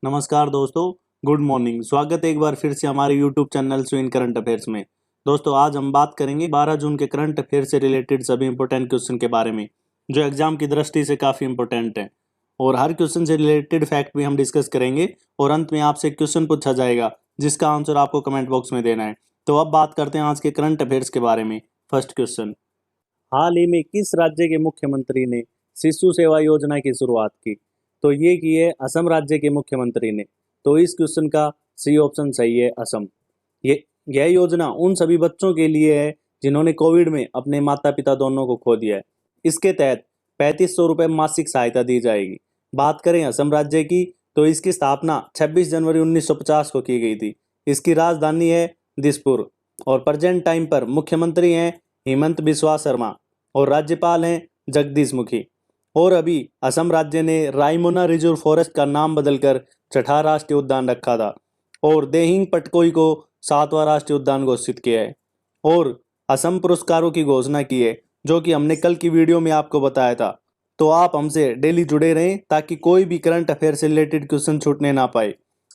नमस्कार दोस्तों, good morning. स्वागत है एक बार फिर से हमारे यूट्यूब चैनल स्विन करंट अफेयर्स में। दोस्तों आज हम बात करेंगे 12 जून के करंट अफेयर से रिलेटेड सभी इंपॉर्टेंट क्वेश्चन के बारे में, जो एग्जाम की दृष्टि से काफ़ी इंपॉर्टेंट है। और हर क्वेश्चन से रिलेटेड फैक्ट भी हम डिस्कस करेंगे और अंत में आपसे क्वेश्चन पूछा जाएगा जिसका आंसर आपको कमेंट बॉक्स में देना है। तो अब बात करते हैं आज के करंट अफेयर्स के बारे में। फर्स्ट क्वेश्चन, हाल ही में किस राज्य के मुख्यमंत्री ने शिशु सेवा योजना की शुरुआत की? तो ये की है असम राज्य के मुख्यमंत्री ने। तो इस क्वेश्चन का सी ऑप्शन सही है, असम। ये यह योजना उन सभी बच्चों के लिए है जिन्होंने कोविड में अपने माता पिता दोनों को खो दिया है। इसके तहत 3500 रुपये मासिक सहायता दी जाएगी। बात करें असम राज्य की, तो इसकी स्थापना 26 जनवरी 1950 को की गई थी। इसकी राजधानी है दिसपुर और प्रेजेंट टाइम पर मुख्यमंत्री हैं हेमंत बिस्वा शर्मा और राज्यपाल हैं जगदीश मुखी। और अभी असम राज्य ने रायमोना रिजर्व फॉरेस्ट का नाम बदलकर छठा राष्ट्रीय उद्यान रखा था और देहिंग पटकोई को 7वां राष्ट्रीय उद्यान घोषित किया है। और असम पुरस्कारों की घोषणा की है, जो कि हमने कल की वीडियो में आपको बताया था। तो आप हमसे डेली जुड़े रहें ताकि कोई भी करंट अफेयर से रिलेटेड क्वेश्चन छूटने ना पाए।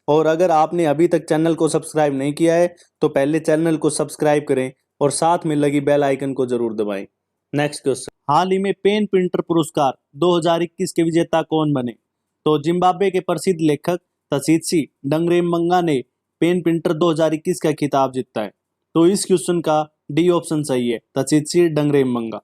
और अगर आपने अभी तक चैनल को सब्सक्राइब नहीं किया है तो पहले चैनल को सब्सक्राइब करें और साथ में लगी बेल आइकन को जरूर दबाएं। नेक्स्ट क्वेश्चन, हाल ही में पेन प्रिंटर पुरस्कार 2021 के विजेता कौन बने? तो जिम्बाब्वे के प्रसिद्ध लेखक तसीत्सी डंगरेमंगा ने पेन प्रिंटर 2021 का खिताब जीता है। तो इस क्वेश्चन का डी ऑप्शन सही है, तसीत्सी डंगरेमंगा।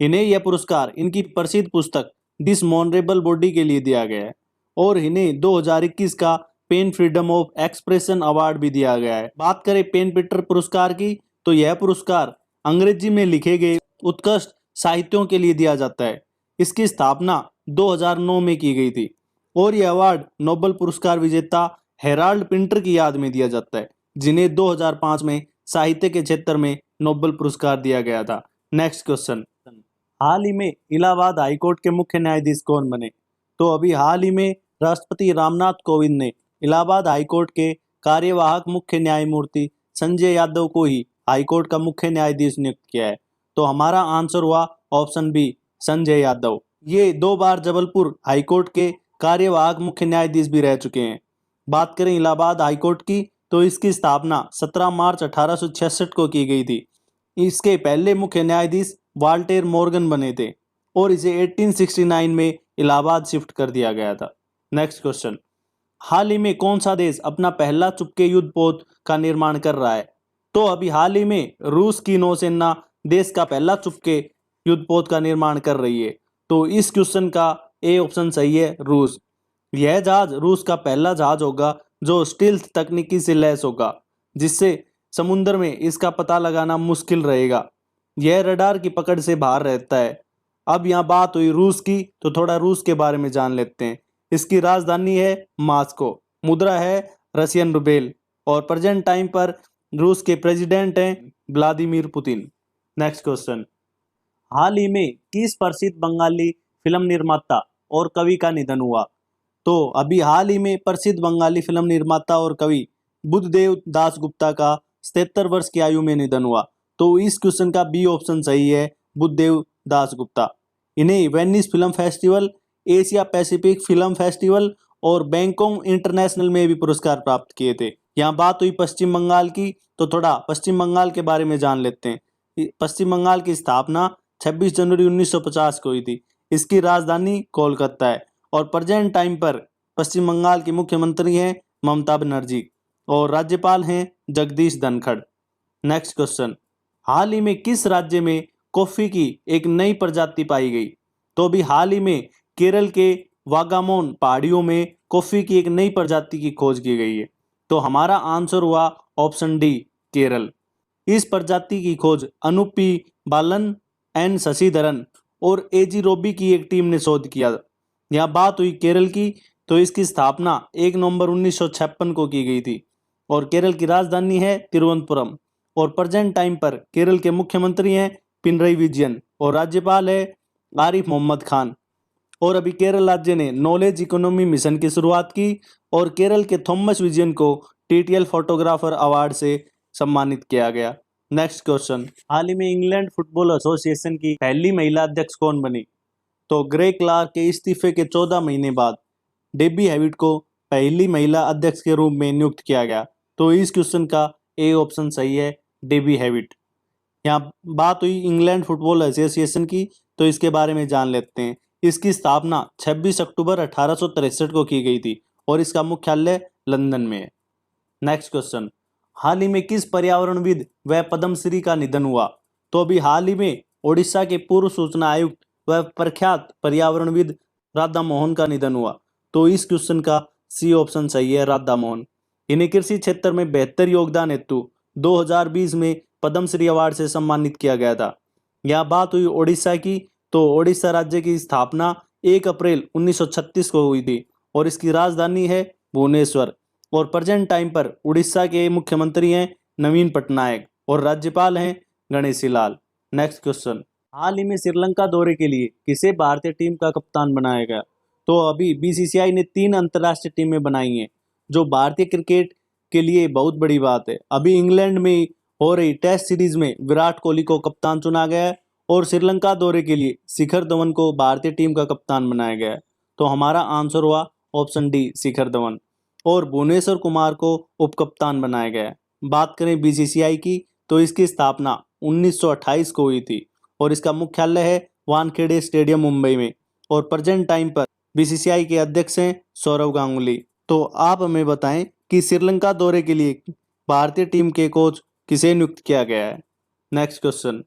इन्हें यह पुरस्कार इनकी प्रसिद्ध पुस्तक दिस मॉनरेबल बॉडी के लिए दिया गया है और इन्हें 2021 का PEN freedom of expression award भी दिया गया है। बात करें पेन प्रिंटर पुरस्कार की, तो यह पुरस्कार अंग्रेजी में लिखे गए उत्कृष्ट साहित्यों के लिए दिया जाता है। इसकी स्थापना 2009 में की गई थी और यह अवार्ड नोबेल पुरस्कार विजेता हेराल्ड पिंटर की याद में दिया जाता है, जिन्हें 2005 में साहित्य के क्षेत्र में नोबेल पुरस्कार दिया गया था। नेक्स्ट क्वेश्चन, हाल ही में इलाहाबाद हाईकोर्ट के मुख्य न्यायाधीश कौन बने? तो अभी हाल ही में राष्ट्रपति रामनाथ कोविंद ने इलाहाबाद हाईकोर्ट के कार्यवाहक मुख्य न्यायमूर्ति संजय यादव को ही हाईकोर्ट का मुख्य न्यायाधीश नियुक्त किया है। तो हमारा आंसर हुआ ऑप्शन बी, संजय यादव। ये 2 बार जबलपुर हाईकोर्ट के कार्यवाहक मुख्य न्यायाधीश भी रह चुके हैं। बात करें इलाहाबाद हाईकोर्ट की, तो इसकी स्थापना 17 मार्च 1866 को की गई थी। इसके पहले मुख्य न्यायाधीश वाल्टेर मॉर्गन बने थे और इसे 1869 में इलाहाबाद शिफ्ट कर दिया गया था। नेक्स्ट क्वेश्चन, हाल ही में कौन सा देश अपना पहला चुपके युद्धपोत का निर्माण कर रहा है? तो अभी हाल ही में रूस की नौसेना देश का पहला चुपके युद्धपोत का निर्माण कर रही है। तो इस क्वेश्चन का ए ऑप्शन सही है, रूस। यह जहाज रूस का पहला जहाज होगा जो स्टील्थ तकनीकी से लैस होगा, जिससे समुद्र में इसका पता लगाना मुश्किल रहेगा। यह रडार की पकड़ से बाहर रहता है। अब यहाँ बात हुई रूस की, तो थोड़ा रूस के बारे में जान लेते हैं। इसकी राजधानी है मॉस्को, मुद्रा है रशियन रूबेल और प्रेजेंट टाइम पर रूस के प्रेसिडेंट हैं व्लादिमीर पुतिन। नेक्स्ट क्वेश्चन, हाल ही में किस प्रसिद्ध बंगाली फिल्म निर्माता और कवि का निधन हुआ? तो अभी हाल ही में प्रसिद्ध बंगाली फिल्म निर्माता और कवि बुद्धदेव दास गुप्ता का 77 वर्ष की आयु में निधन हुआ। तो इस क्वेश्चन का बी ऑप्शन सही है, बुद्धदेव दास गुप्ता। इन्हें Venice film festival, Asia Pacific film festival और बैंकॉक इंटरनेशनल में भी पुरस्कार प्राप्त किए थे। यहाँ बात हुई पश्चिम बंगाल की, तो थोड़ा पश्चिम बंगाल के बारे में जान लेते हैं। पश्चिम बंगाल की स्थापना 26 जनवरी 1950 को हुई थी। इसकी राजधानी कोलकाता है और प्रेजेंट टाइम पर पश्चिम बंगाल के मुख्यमंत्री हैं ममता बनर्जी और राज्यपाल हैं जगदीश धनखड़। नेक्स्ट क्वेश्चन, हाल ही में किस राज्य में कॉफी की एक नई प्रजाति पाई गई? तो अभी हाल ही में केरल के वागामोन पहाड़ियों में कॉफी की एक नई प्रजाति की खोज की गई है। तो हमारा आंसर हुआ ऑप्शन डी, केरल। इस प्रजाति की खोज अनूप पी बालन, एन शशिधरन और एजी रोबी की एक टीम ने शोध किया। यहाँ बात हुई केरल की, तो इसकी स्थापना 1 नवंबर 1956 को की गई थी और केरल की राजधानी है तिरुवनंतपुरम और प्रेजेंट टाइम पर केरल के मुख्यमंत्री हैं पिनरई विजयन और राज्यपाल है आरिफ मोहम्मद खान। और अभी केरल राज्य ने नॉलेज इकोनॉमी मिशन की शुरुआत की और केरल के थॉमस विजयन को टीटीएल फोटोग्राफर अवार्ड से सम्मानित किया गया। नेक्स्ट क्वेश्चन, हाल ही में इंग्लैंड फुटबॉल एसोसिएशन की पहली महिला अध्यक्ष कौन बनी? तो ग्रे क्लार्क के इस्तीफे के 14 महीने बाद डेबी हैविट को पहली महिला अध्यक्ष के रूप में नियुक्त किया गया? तो इस क्वेश्चन का ए ऑप्शन सही है, डेबी हैविट। यहाँ बात हुई इंग्लैंड फुटबॉल एसोसिएशन की, तो इसके बारे में जान लेते हैं। इसकी स्थापना 26 अक्टूबर 1863 को की गई थी और इसका मुख्यालय लंदन में है। नेक्स्ट क्वेश्चन, हाल ही में किस पर्यावरणविद व पद्मश्री का निधन हुआ? तो अभी हाल ही में ओडिशा के पूर्व सूचना आयुक्त व प्रख्यात पर्यावरणविद राधा मोहन का निधन हुआ। तो इस क्वेश्चन का सी ऑप्शन सही है, राधा मोहन। इन्हें कृषि क्षेत्र में बेहतर योगदान हेतु 2020 में पद्मश्री अवार्ड से सम्मानित किया गया था। यहाँ बात हुई ओडिशा की, तो ओडिशा राज्य की स्थापना 1 अप्रैल 1936 को हुई थी और इसकी राजधानी है भुवनेश्वर। और प्रेजेंट टाइम पर उड़ीसा के मुख्यमंत्री हैं नवीन पटनायक और राज्यपाल हैं गणेशी लाल। नेक्स्ट क्वेश्चन, हाल ही में श्रीलंका दौरे के लिए किसे भारतीय टीम का कप्तान बनाया गया? तो अभी बीसीसीआई ने 3 अंतर्राष्ट्रीय टीमें बनाई हैं, जो भारतीय क्रिकेट के लिए बहुत बड़ी बात है। अभी इंग्लैंड में हो रही टेस्ट सीरीज में विराट कोहली को कप्तान चुना गया है और श्रीलंका दौरे के लिए शिखर धवन को भारतीय टीम का कप्तान बनाया गया है। तो हमारा आंसर हुआ ऑप्शन डी, शिखर धवन। और भुवनेश्वर कुमार को उपकप्तान बनाया गया है। बात करें बीसीसीआई की, तो इसकी स्थापना 1928 को हुई थी और इसका मुख्यालय है वानखेड़े स्टेडियम मुंबई में। और प्रेजेंट टाइम पर बीसीसीआई के अध्यक्ष हैं सौरव गांगुली। तो आप हमें बताएं कि श्रीलंका दौरे के लिए भारतीय टीम के कोच किसे नियुक्त किया गया है? नेक्स्ट क्वेश्चन,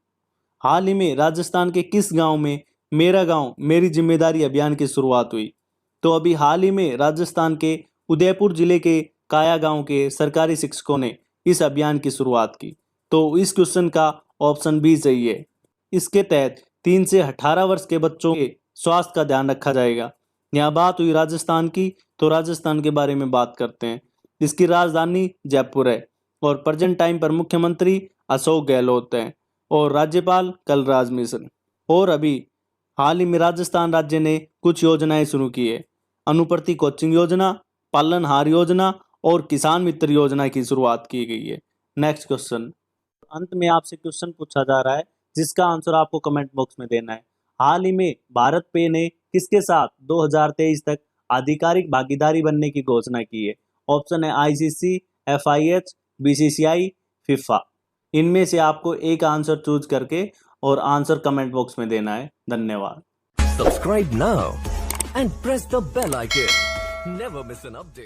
हाल ही में राजस्थान के किस गांव में मेरा गांव मेरी जिम्मेदारी अभियान की शुरुआत हुई? तो अभी हाल ही में राजस्थान के उदयपुर जिले के काया गांव के सरकारी शिक्षकों ने इस अभियान की शुरुआत की। तो इस क्वेश्चन का ऑप्शन बी सही है। इसके तहत 3 से 18 वर्ष के बच्चों के स्वास्थ्य का ध्यान रखा जाएगा। यहाँ बात हुई राजस्थान की, तो राजस्थान के बारे में बात करते हैं। इसकी राजधानी जयपुर है और प्रेजेंट टाइम पर मुख्यमंत्री अशोक गहलोत हैं और राज्यपाल कलराज मिश्र। और अभी हाल ही में राजस्थान राज्य ने कुछ योजनाएं शुरू की है। अनुप्रति कोचिंग योजना, पालनहार योजना और किसान मित्र योजना की शुरुआत की गई है। नेक्स्ट क्वेश्चन, अंत में आपसे क्वेश्चन पूछा जा रहा है जिसका आंसर आपको कमेंट बॉक्स में देना है। हाल ही में भारत पे ने किसके साथ 2023 तक आधिकारिक भागीदारी बनने की घोषणा की है? ऑप्शन है आईसीसी, एफआईएच, बीसीसीआई, फीफा। इनमें से आपको एक आंसर चूज करके और आंसर कमेंट बॉक्स में देना है। धन्यवाद। Subscribe now and press the bell icon. Never miss an update.